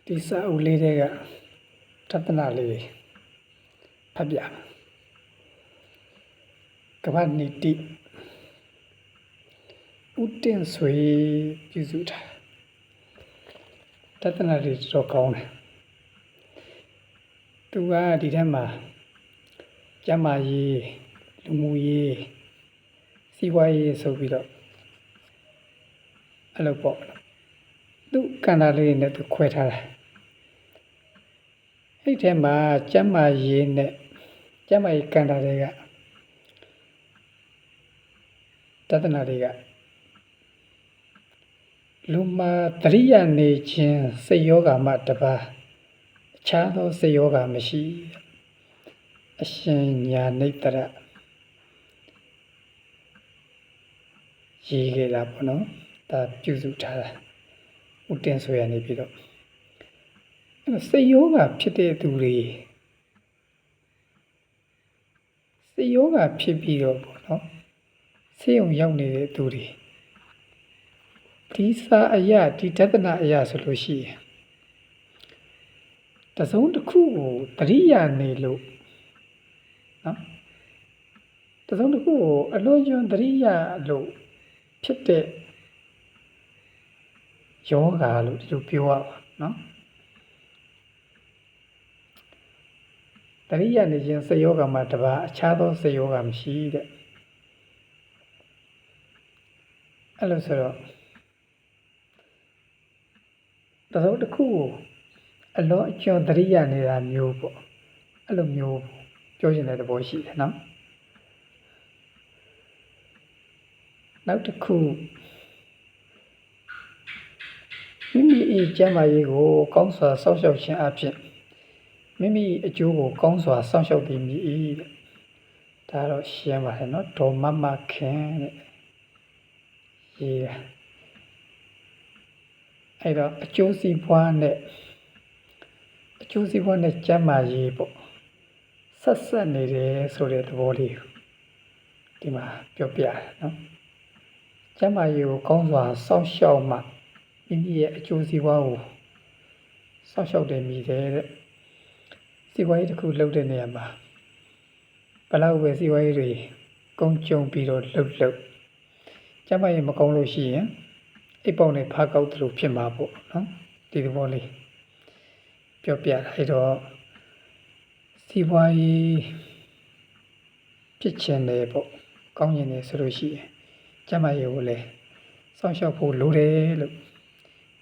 ဒီစာအုပ်လေးတွေကတသနာလေးဖတ်ပြကမ္ဘာနီတိဥတင်ဆွေပြုစုထားတသနာလေးတော့ကောင်းတယ်သူကဒီထက်မှာကျမ်းမာရေးလူမှုရေးစီးပွားရေးဆိုပြီးတော့အဲ့လိုပေါ့သူကဏ္ဍလေးနဲ့သူခွဲထားတာအဲ့ထဲမှာကျမ်းမာရေးနဲ့ကျမ်းမာရေးကဏ္ဍတွေကတသနာတွေကလူမှာတရိယာနေခြင်းစိတ်ယောဂမှတပါအခြားသောစိတ်ယောဂမရှိအရှင်ညာနိတ္တရရေးခဲ့တာပေါ့နော်ဒါပြုစုထားတာဥတင်ဆွေရနေပြီးတော့စိတ်ယောဂဖြစ်တဲ့သူတွေစိတ်ယောဂဖြစ်ပြီးတော့ပေါ့နော်ဆေးရုံရောက်နေတဲ့သူတွေဒီစာအရာဒီတသနာအရာဆိုလို့ရှိရင်တစုံတစ်ခုကိုတရိယာနေလို့နော်တစုံတစ်ခုကိုအလွန်ကျွံတရိယာလို့ဖြစ်တဲ့ယောဂါလို့ဒီလိုပြောရပါနော်တရိယာနေခြင်းစိတ်ယောဂမှာတပါအခြားသောစိတ်ယောဂမရှိတဲ့အဲ့လိုဆိုတော့တစုံတစ်ခုကိုအလွန်အကျွံတရိယာနေတာမျိုးပေါ့အဲ့လိုမျိုးပြောချင်တဲ့သဘောရှိတယ်နော်နောက်တစ်ခုမိမိ၏ကျန်းမာရေးကိုကောင်းစွာစောင့်ရှောက်ခြင်းအပြင်မိမိအကျိုးကိုကောင်းစွာစောင့်ရှောက်သည်မည်တဲ့ဒါတော့ရှင်းပါတယ်နော်ဒေါ်မမခင်တဲ့ရေးတာအဲ့တော့အကျိုးစီးပွားနဲ့ကျန်းမာရေးပေါ့ဆက်ဆက်နေတယ်ဆိုတဲ့သဘောလေးဒီမှာပြောပြတယ်နော်ကျန်းမာရေးကိုကောင်းစွာစောင့်ရှောက်မှမိမိရဲ့အကျိုးစီးပွားကိုစောင့်ရှောက်တယ်မိတယ်တဲ့စီးပွားရေးတစ်ခုလုပ်တဲ့နေရာမှာဘယ်လောက်ပဲစီးပွားရေးတွေကုန်ကျုံပြီးတော့လှုပ်ကျန်းမာရေးမကောင်းလို့ရှိရင်အိပ်ပေါက်နဲ့ဖားကောက်သလိုဖြစ်မှာပေါ့နော်ဒီသဘောလေးပြောပြတာအဲ့တော့စီးပွားရေးဖြစ်ချင်တယ်ပေါ့ကောင်းရင်လည်းဆိုလို့ရှိရင်ကျန်းမာရေးကိုလည်းစောင့်ရှောက်ဖို့လိုတယ်လို့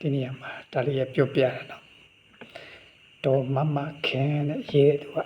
ဒီနေရာမှာဒါလေးရပြောပြတယ်နော်ဒေါ်မမခင်တဲ့ရေးတဲ့သူက